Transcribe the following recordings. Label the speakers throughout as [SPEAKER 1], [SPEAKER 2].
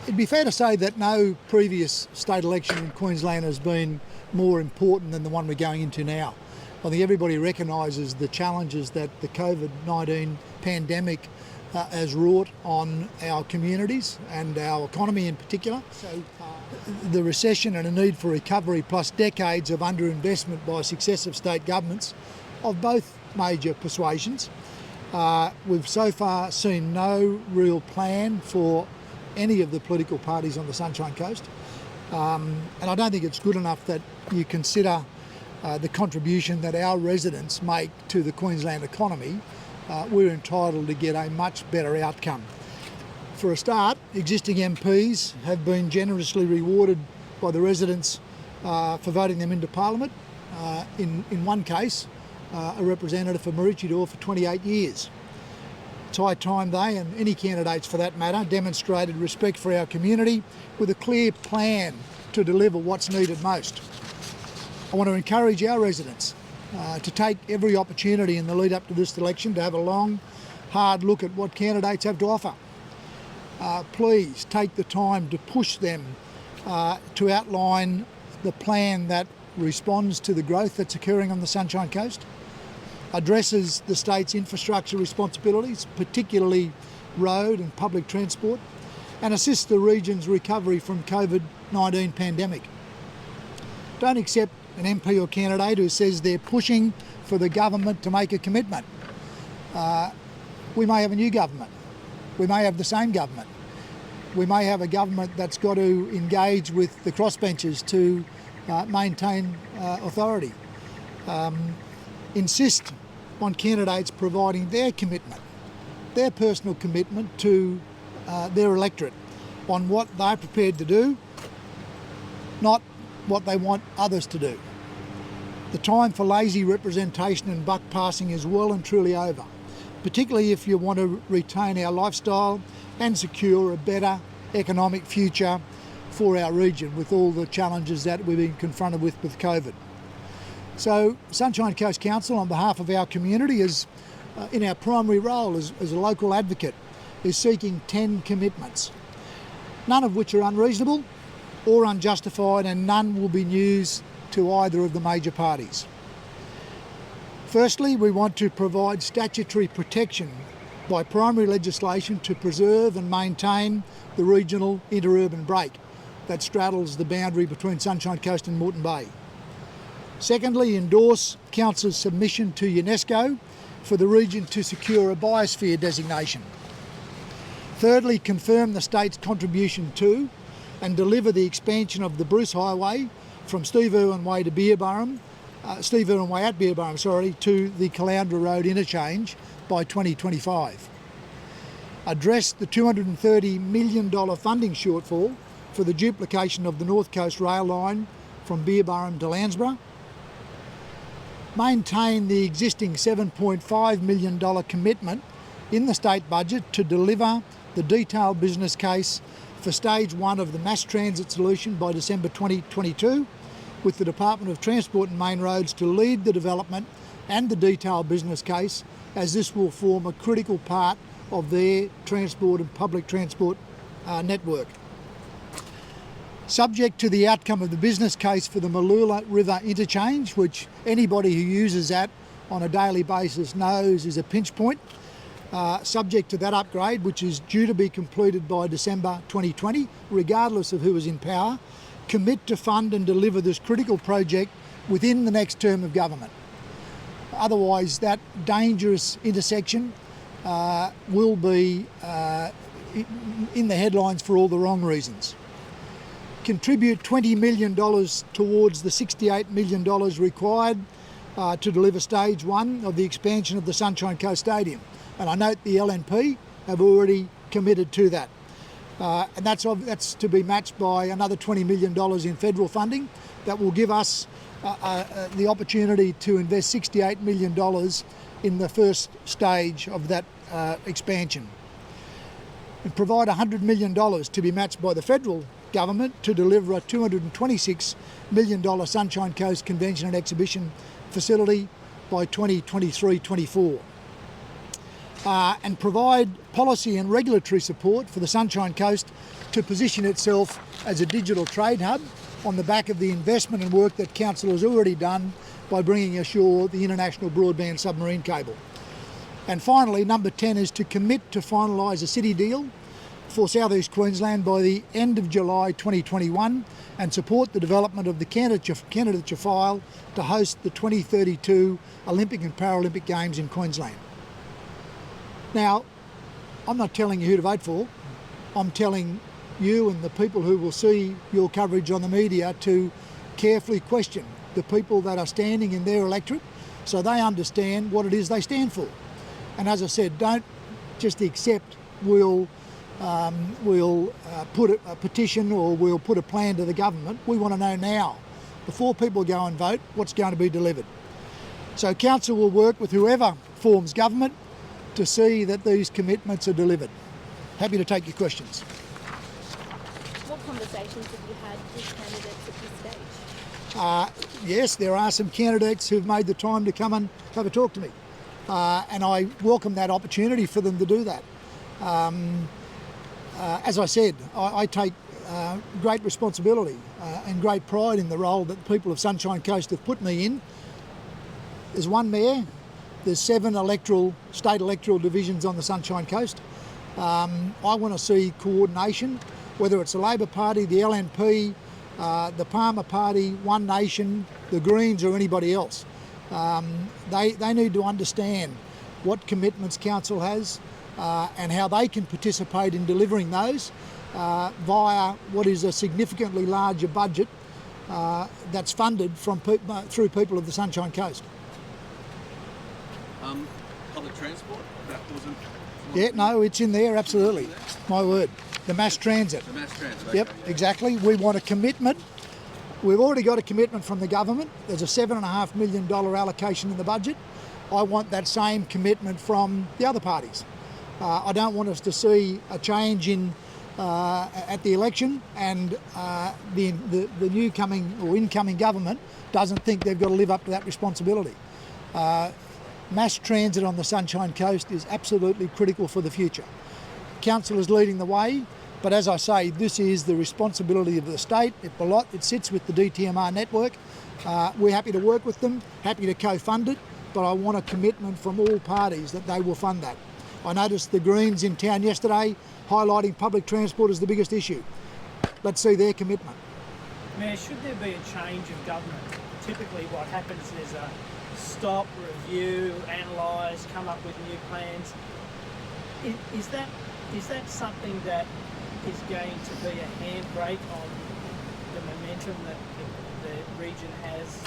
[SPEAKER 1] It'd be fair to say that no previous state election in Queensland has been more important than the one we're going into now. I think everybody recognises the challenges that the COVID-19 pandemic has wrought on our communities and our economy in particular. So the recession and a need for recovery, plus decades of underinvestment by successive state governments of both major persuasions. We've so far seen no real plan for any of the political parties on the Sunshine Coast. And I don't think it's good enough that you consider the contribution that our residents make to the Queensland economy. We're entitled to get a much better outcome. For a start, existing MPs have been generously rewarded by the residents for voting them into Parliament. In one case, a representative for Maroochydore for 28 years. It's high time they, and any candidates for that matter, demonstrated respect for our community with a clear plan to deliver what's needed most. I want to encourage our residents to take every opportunity in the lead up to this election to have a long, hard look at what candidates have to offer. Please take the time to push them to outline the plan that responds to the growth that's occurring on the Sunshine Coast, addresses the state's infrastructure responsibilities, particularly road and public transport, and assists the region's recovery from COVID-19 pandemic. Don't accept an MP or candidate who says they're pushing for the government to make a commitment. We may have a new government. We may have the same government. We may have a government that's got to engage with the crossbenchers to maintain authority. Insist on candidates providing their commitment, their personal commitment to their electorate on what they're prepared to do, not what they want others to do. The time for lazy representation and buck passing is well and truly over, particularly if you want to retain our lifestyle and secure a better economic future for our region with all the challenges that we've been confronted with COVID. So Sunshine Coast Council, on behalf of our community, is in our primary role as a local advocate, is seeking 10 commitments, none of which are unreasonable or unjustified, and none will be news to either of the major parties. Firstly, we want to provide statutory protection by primary legislation to preserve and maintain the regional interurban break that straddles the boundary between Sunshine Coast and Moreton Bay. Secondly, endorse Council's submission to UNESCO for the region to secure a biosphere designation. Thirdly, confirm the state's contribution to and deliver the expansion of the Bruce Highway from Steve Irwin Way at Beerburrum, to the Caloundra Road interchange by 2025. Address the $230 million funding shortfall for the duplication of the North Coast rail line from Beerburrum to Landsborough. Maintain the existing $7.5 million commitment in the state budget to deliver the detailed business case for Stage 1 of the mass transit solution by December 2022, with the Department of Transport and Main Roads to lead the development and the detailed business case, as this will form a critical part of their transport and public transport network. Subject to the outcome of the business case for the Malula River interchange, which anybody who uses that on a daily basis knows is a pinch point, subject to that upgrade, which is due to be completed by December 2020, regardless of who is in power, commit to fund and deliver this critical project within the next term of government. Otherwise, that dangerous intersection will be in the headlines for all the wrong reasons. Contribute $20 million towards the $68 million required to deliver Stage 1 of the expansion of the Sunshine Coast Stadium. And I note the LNP have already committed to that. And that's to be matched by another $20 million in federal funding that will give us the opportunity to invest $68 million in the first stage of that expansion. And provide $100 million to be matched by the federal government to deliver a $226 million Sunshine Coast Convention and Exhibition facility by 2023-24. And provide policy and regulatory support for the Sunshine Coast to position itself as a digital trade hub on the back of the investment and work that Council has already done by bringing ashore the international broadband submarine cable. And finally, number 10 is to commit to finalise a city deal for South East Queensland by the end of July 2021 and support the development of the candidature file to host the 2032 Olympic and Paralympic Games in Queensland. Now, I'm not telling you who to vote for. I'm telling you and the people who will see your coverage on the media to carefully question the people that are standing in their electorate so they understand what it is they stand for. And as I said, don't just accept we'll put a petition or we'll put a plan to the government. We want to know now, before people go and vote, what's going to be delivered. So Council will work with whoever forms government to see that these commitments are delivered. Happy to take your questions.
[SPEAKER 2] What conversations have you had with candidates at this stage?
[SPEAKER 1] Yes, there are some candidates who've made the time to come and have a talk to me. And I welcome that opportunity for them to do that. As I said, I take great responsibility and great pride in the role that the people of Sunshine Coast have put me in. There's one mayor, there's 7 state electoral divisions on the Sunshine Coast. I want to see coordination, whether it's the Labor Party, the LNP, the Palmer Party, One Nation, the Greens or anybody else. They need to understand what commitments Council has and how they can participate in delivering those via what is a significantly larger budget that's funded through people of the Sunshine Coast.
[SPEAKER 3] Public transport? That wasn't...
[SPEAKER 1] Yeah, no, it's in there, absolutely. My word. The mass transit.
[SPEAKER 3] The mass transit.
[SPEAKER 1] Yep,
[SPEAKER 3] Okay, yeah.
[SPEAKER 1] exactly. We want a commitment. We've already got a commitment from the government. There's a $7.5 million allocation in the budget. I want that same commitment from the other parties. I don't want us to see a change at the election and the new incoming government doesn't think they've got to live up to that responsibility. Mass transit on the Sunshine Coast is absolutely critical for the future. Council is leading the way, but as I say, this is the responsibility of the state. It sits with the DTMR network. We're happy to work with them, happy to co-fund it, but I want a commitment from all parties that they will fund that. I noticed the Greens in town yesterday highlighting public transport as the biggest issue. Let's see their commitment.
[SPEAKER 4] Mayor, should there be a change of government? Typically what happens is a stop, review, analyse, come up with new plans. Is that something that is going to be a handbrake on the momentum that the region has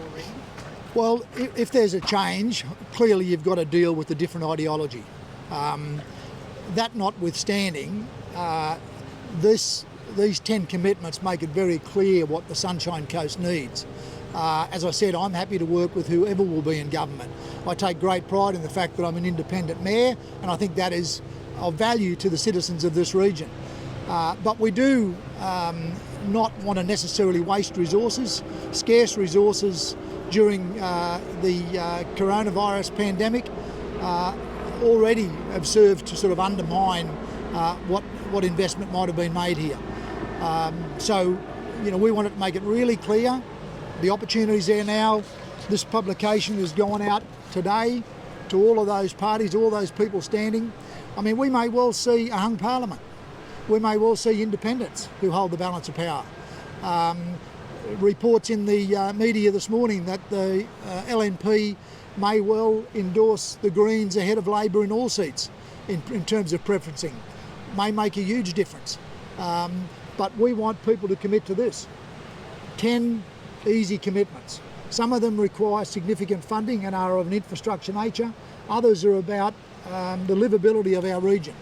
[SPEAKER 4] already?
[SPEAKER 1] Well, if there's a change, clearly you've got to deal with a different ideology. That notwithstanding, these 10 commitments make it very clear what the Sunshine Coast needs. As I said, I'm happy to work with whoever will be in government. I take great pride in the fact that I'm an independent mayor, and I think that is of value to the citizens of this region. But we do not want to necessarily waste resources, scarce resources during the coronavirus pandemic already have served to sort of undermine what investment might have been made here. So, we want to make it really clear. The opportunity's there now. This publication is going out today to all of those parties, all those people standing. I mean, we may well see a hung parliament. We may well see independents who hold the balance of power. Reports in the media this morning that the LNP may well endorse the Greens ahead of Labor in all seats in terms of preferencing. May make a huge difference. But we want people to commit to this. 10 easy commitments. Some of them require significant funding and are of an infrastructure nature. Others are about the livability of our region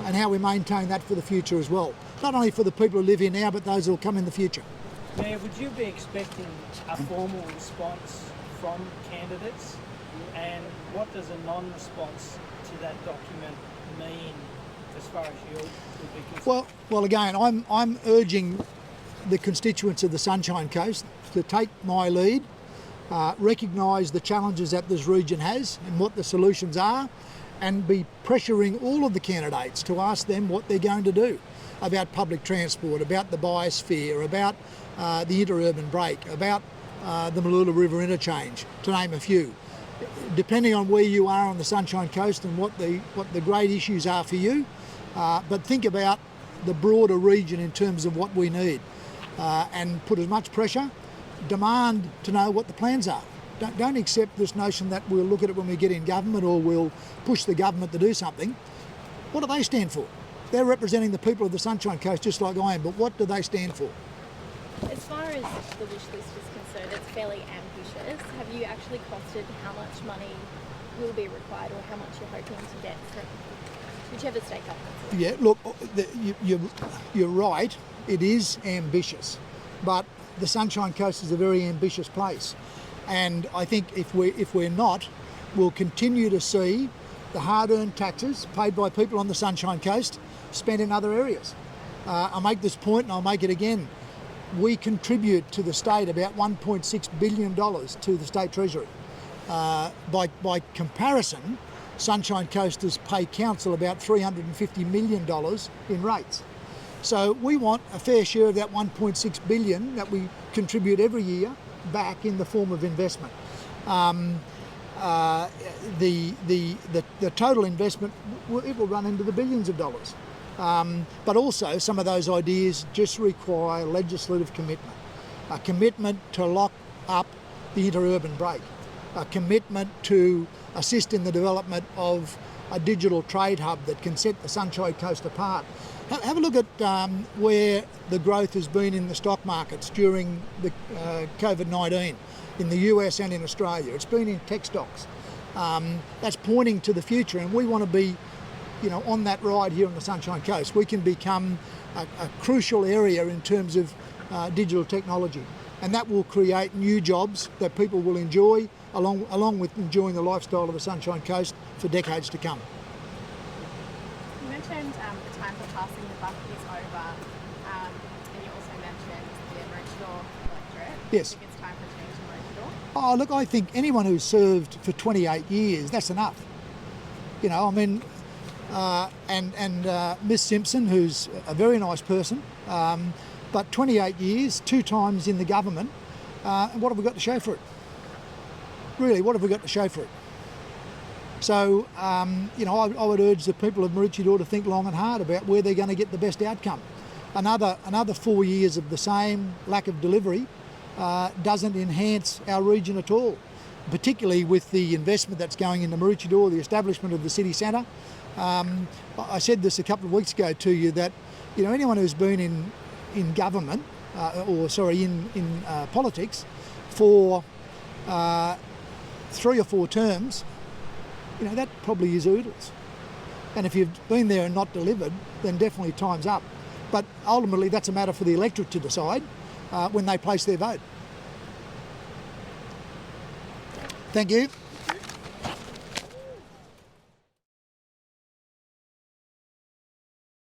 [SPEAKER 1] and how we maintain that for the future as well. Not only for the people who live here now, but those who will come in the future.
[SPEAKER 4] Mayor, would you be expecting a formal response from candidates? And what does a non-response to that document mean as far as you would be concerned?
[SPEAKER 1] Well, again, I'm urging the constituents of the Sunshine Coast to take my lead, recognise the challenges that this region has and what the solutions are, and be pressuring all of the candidates to ask them what they're going to do. about public transport, about the biosphere, about the interurban break, about the Mooloolah River interchange, to name a few. Depending on where you are on the Sunshine Coast and what the great issues are for you, but think about the broader region in terms of what we need, and put as much pressure, demand to know what the plans are. Don't accept this notion that we'll look at it when we get in government or we'll push the government to do something. What do they stand for? They're representing the people of the Sunshine Coast just like I am, but what do they stand for?
[SPEAKER 2] As far as the wish list is concerned, it's fairly ambitious. Have you actually costed how much money will be required or how much you're hoping to get from whichever state government?
[SPEAKER 1] Yeah, look, you're right, it is ambitious, but the Sunshine Coast is a very ambitious place. And I think if we're not, we'll continue to see the hard-earned taxes paid by people on the Sunshine Coast spent in other areas. I'll make this point and I'll make it again. We contribute to the state about $1.6 billion to the state treasury. By comparison, Sunshine Coasters pay council about $350 million in rates. So we want a fair share of that $1.6 billion that we contribute every year back in the form of investment. The total investment, it will run into the billions of dollars. But also some of those ideas just require legislative commitment. A commitment to lock up the interurban break. A commitment to assist in the development of a digital trade hub that can set the Sunshine Coast apart. Have a look at where the growth has been in the stock markets during the COVID-19 in the US and in Australia. It's been in tech stocks. That's pointing to the future, and we want to be, on that ride here on the Sunshine Coast. We can become a crucial area in terms of digital technology, and that will create new jobs that people will enjoy, along with enjoying the lifestyle of the Sunshine Coast for decades to come.
[SPEAKER 5] You mentioned the time for passing the buck is over, and you also mentioned the Maroochydore electorate.
[SPEAKER 1] Yes.
[SPEAKER 5] Do you think it's time for a change in Maroochydore?
[SPEAKER 1] Oh, look, I think anyone who's served for 28 years, that's enough. Miss Simpson, who's a very nice person, but 28 years, 2 times in the government, and what have we got to show for it? Really, what have we got to show for it? So, I would urge the people of Maroochydore to think long and hard about where they're going to get the best outcome. Another 4 years of the same lack of delivery doesn't enhance our region at all, particularly with the investment that's going into Maroochydore, the establishment of the city centre. I said this a couple of weeks ago to you that, anyone who's been in government, in politics for 3 or 4 terms, that probably is oodles. And if you've been there and not delivered, then definitely time's up. But ultimately, that's a matter for the electorate to decide when they place their vote. Thank you.